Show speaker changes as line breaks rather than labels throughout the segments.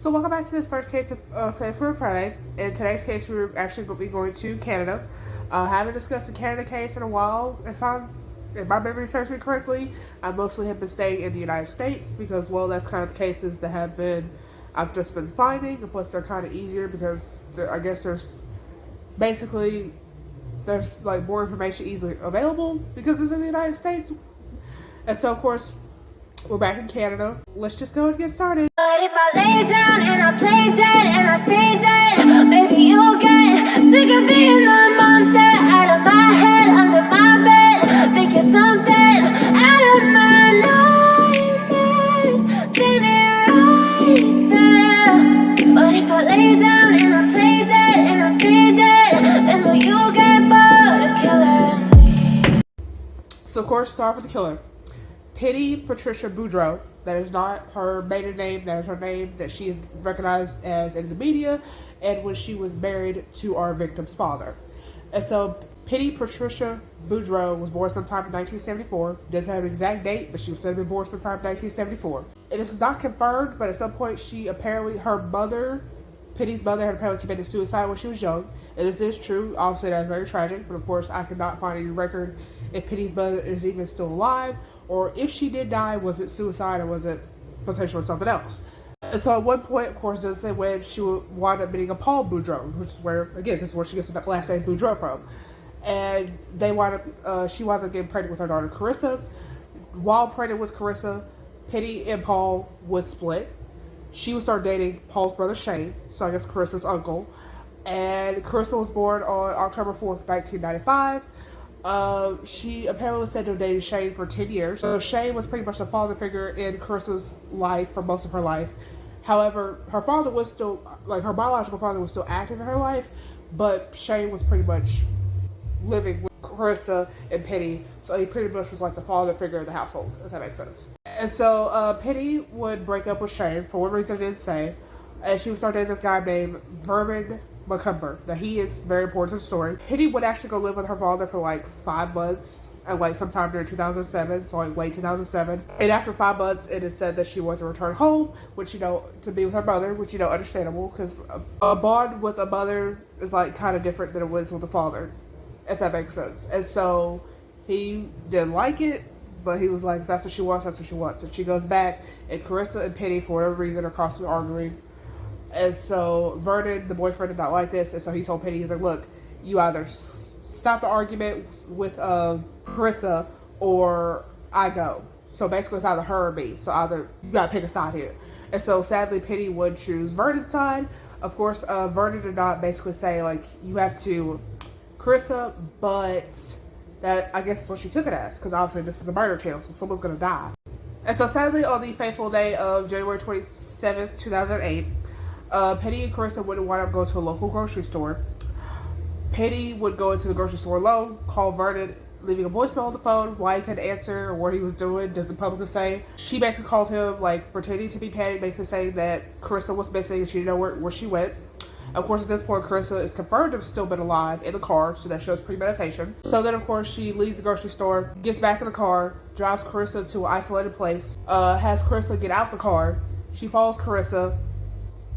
So welcome back to this first case of February Friday. In today's case, we're actually going to be going to Canada. Haven't discussed the Canada case in a while. If my memory serves me correctly, I mostly have been staying in the United States because, well, that's kind of the cases that I've just been finding. And plus, they're kind of easier because I guess there's like more information easily available because it's in the United States. And so, of course, we're back in Canada. Let's just go and get started.
But if I lay down and I play dead and I stay dead, maybe you'll get sick of being the monster out of my head, under my bed. Think you're something out of my nightmares, seen it right there. But if I lay down and I play dead and I stay dead, then will you get bored of killing me?
So, of course, start with the killer. Patricia Boudreau. That is not her maiden name. That is her name that she is recognized as in the media and when she was married to our victim's father. And so Patricia Boudreau was born sometime in 1974. Doesn't have an exact date, but she was said to be born sometime in 1974. And this is not confirmed, but at some point Pitty's mother had apparently committed suicide when she was young. And this is true. Obviously, that's very tragic. But of course, I could not find any record if Pitty's mother is even still alive, or if she did die, was it suicide or was it potentially something else? And so at one point, of course, doesn't say when she would wind up meeting a Paul Boudreau, which is where, again, this is where she gets the last name Boudreau from. And she winds up getting pregnant with her daughter Carissa. While pregnant with Carissa, Pitty and Paul would split. She would start dating Paul's brother Shane, so I guess Carissa's uncle. And Carissa was born on October 4th, 1995. She apparently was said to have dated Shane for 10 years. So Shane was pretty much the father figure in Carissa's life for most of her life. However, her father was still, her biological father was still active in her life, but Shane was pretty much living with Carissa and Pitty, so he pretty much was like the father figure of the household, if that makes sense. And so Pitty would break up with Shane for one reason I didn't say, and she would start dating this guy named Vernon McCumber. That he is very important to the story. Pitty would actually go live with her father for like 5 months, and sometime during 2007, so late 2007. And after 5 months, it is said that she wanted to return home, which to be with her mother, which understandable, because a bond with a mother is kind of different than it was with a father, if that makes sense. And so he didn't like it, but he was like, that's what she wants, that's what she wants. And she goes back, and Carissa and Pitty, for whatever reason, are constantly arguing. And so Vernon, the boyfriend, did not like this, and so he told Pitty, he's like, look, you either stop the argument with Carissa or I go. So basically it's either her or me. So either you gotta pick a side here. And so sadly Pitty would choose Vernon's side. Of course, Vernon did not basically say you have to Carissa, but that I guess is what she took it as, because obviously this is a murder channel, so someone's gonna die. And so sadly on the fateful day of January 27th, 2008, Pitty and Carissa would wind up going to a local grocery store. Pitty would go into the grocery store alone, call Vernon, leaving a voicemail on the phone, why he couldn't answer or what he was doing, doesn't publicly say. She basically called him, pretending to be Patty, basically saying that Carissa was missing and she didn't know where she went. Of course, at this point, Carissa is confirmed to have still been alive in the car, so that shows premeditation. So then, of course, she leaves the grocery store, gets back in the car, drives Carissa to an isolated place, has Carissa get out the car. She follows Carissa.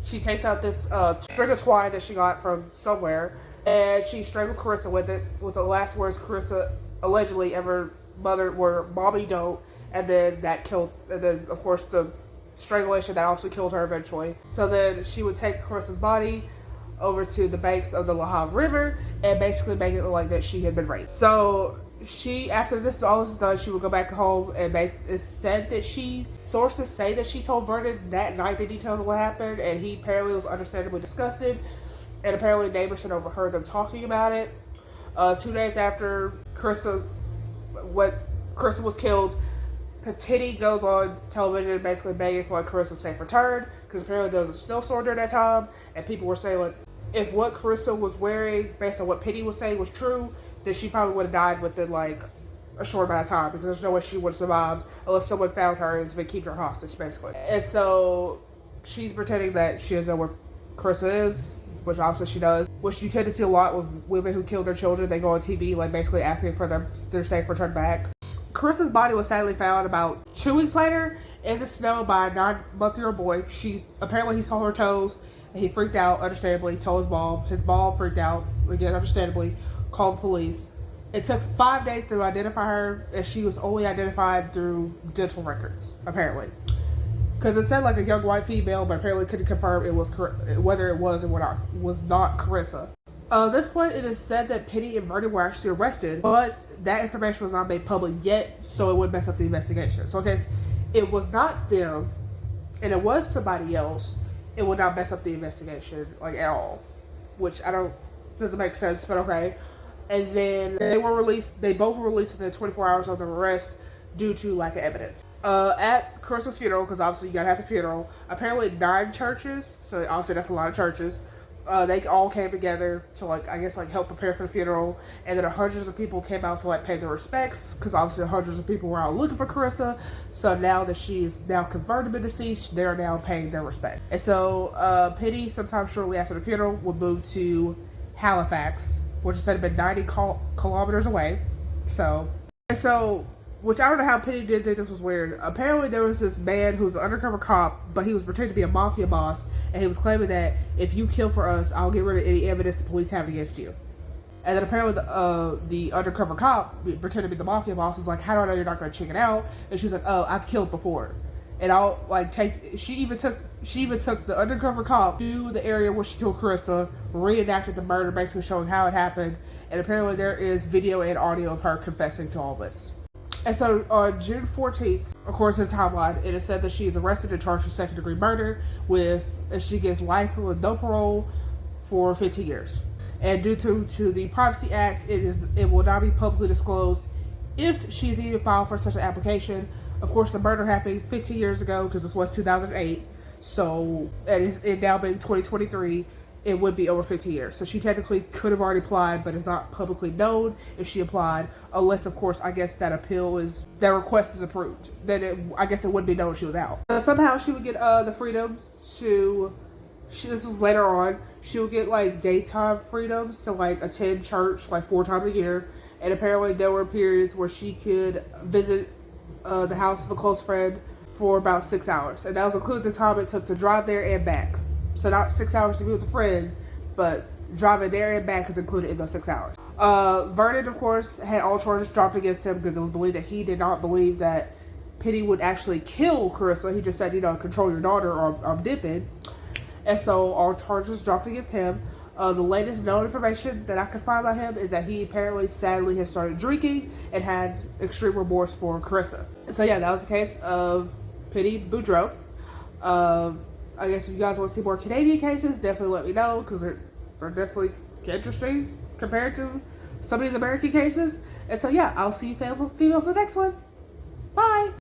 She takes out this string of twine that she got from somewhere, and she strangles Carissa with it, with the last words Carissa allegedly ever muttered were, "Mommy, don't," and then of course, the strangulation that also killed her eventually. So then she would take Carissa's body over to the banks of the La Havre River and basically make it look like that she had been raped. So after all this is done, she would go back home, and it's said that sources say that she told Vernon that night the details of what happened, and he apparently was understandably disgusted, and apparently neighbors had overheard them talking about it. 2 days after Carissa was killed, Pitty goes on television basically begging for Carissa's safe return, because apparently there was a snowstorm during that time, and people were saying if what Carissa was wearing, based on what Pitty was saying, was true, then she probably would have died within a short amount of time, because there's no way she would have survived unless someone found her and has been keeping her hostage, basically. And so she's pretending that she doesn't know where Carissa is, which obviously she does, which you tend to see a lot with women who kill their children. They go on TV basically asking for their safe return back. Carissa's body was sadly found about 2 weeks later, in the snow by a 9-month-old boy. Apparently he saw her toes and he freaked out, understandably, told his mom. His mom freaked out, again, understandably, called the police. It took 5 days to identify her, and she was only identified through dental records, apparently. Because it said like a young white female, but apparently couldn't confirm it was whether it was or was not Carissa. At this point, it is said that Penny and Vernon were actually arrested, but that information was not made public yet, so it would mess up the investigation. So in case it was not them, and it was somebody else, it would not mess up the investigation, like, at all. Which doesn't make sense, but okay. And then they both were released within 24 hours of their arrest due to lack of evidence. At Carissa's funeral, because obviously you gotta have the funeral, apparently 9 churches, so obviously that's a lot of churches, they all came together to, like, I guess, like, help prepare for the funeral, and then hundreds of people came out to, like, pay their respects, because obviously hundreds of people were out looking for Carissa, so now that she is now confirmed to be deceased, they're now paying their respect. And so, Penny, sometime shortly after the funeral, would move to Halifax, which is said to have been 90 kilometers away, which I don't know how Penny did think this was weird. Apparently there was this man who was an undercover cop, but he was pretending to be a mafia boss, and he was claiming that if you kill for us, I'll get rid of any evidence the police have against you. And then apparently the undercover cop, pretending to be the mafia boss, was like, how do I know you're not going to chicken out? And she was like, oh, I've killed before. And I'll, like, she even took the undercover cop to the area where she killed Carissa, reenacted the murder, basically showing how it happened, and apparently there is video and audio of her confessing to all this. And so on June 14th, according to the timeline, it is said that she is arrested and charged with second-degree murder and she gets life with no parole for 15 years. And due to the Privacy Act, it will not be publicly disclosed if she's even filed for such an application. Of course, the murder happened 15 years ago because this was 2008. So, it now being 2023, it would be over 15 years. So she technically could have already applied, but it's not publicly known if she applied, unless, of course, I guess that request is approved. Then I guess it wouldn't be known she was out. Somehow she would get the freedom this was later on, she would get, like, daytime freedoms to, like, attend church, like, 4 times a year. And apparently there were periods where she could visit the house of a close friend for about 6 hours. And that was including the time it took to drive there and back. So not 6 hours to be with a friend, but driving there and back is included in those 6 hours. Vernon, of course, had all charges dropped against him because it was believed that he did not believe that Penny would actually kill Carissa. He just said, control your daughter or I'm dipping. And so all charges dropped against him. The latest known information that I could find about him is that he apparently, sadly, has started drinking and had extreme remorse for Carissa. So yeah, that was the case of Penny Boudreau. I guess if you guys want to see more Canadian cases, definitely let me know, because they're definitely interesting compared to some of these American cases. And so yeah, I'll see you females in the next one. Bye!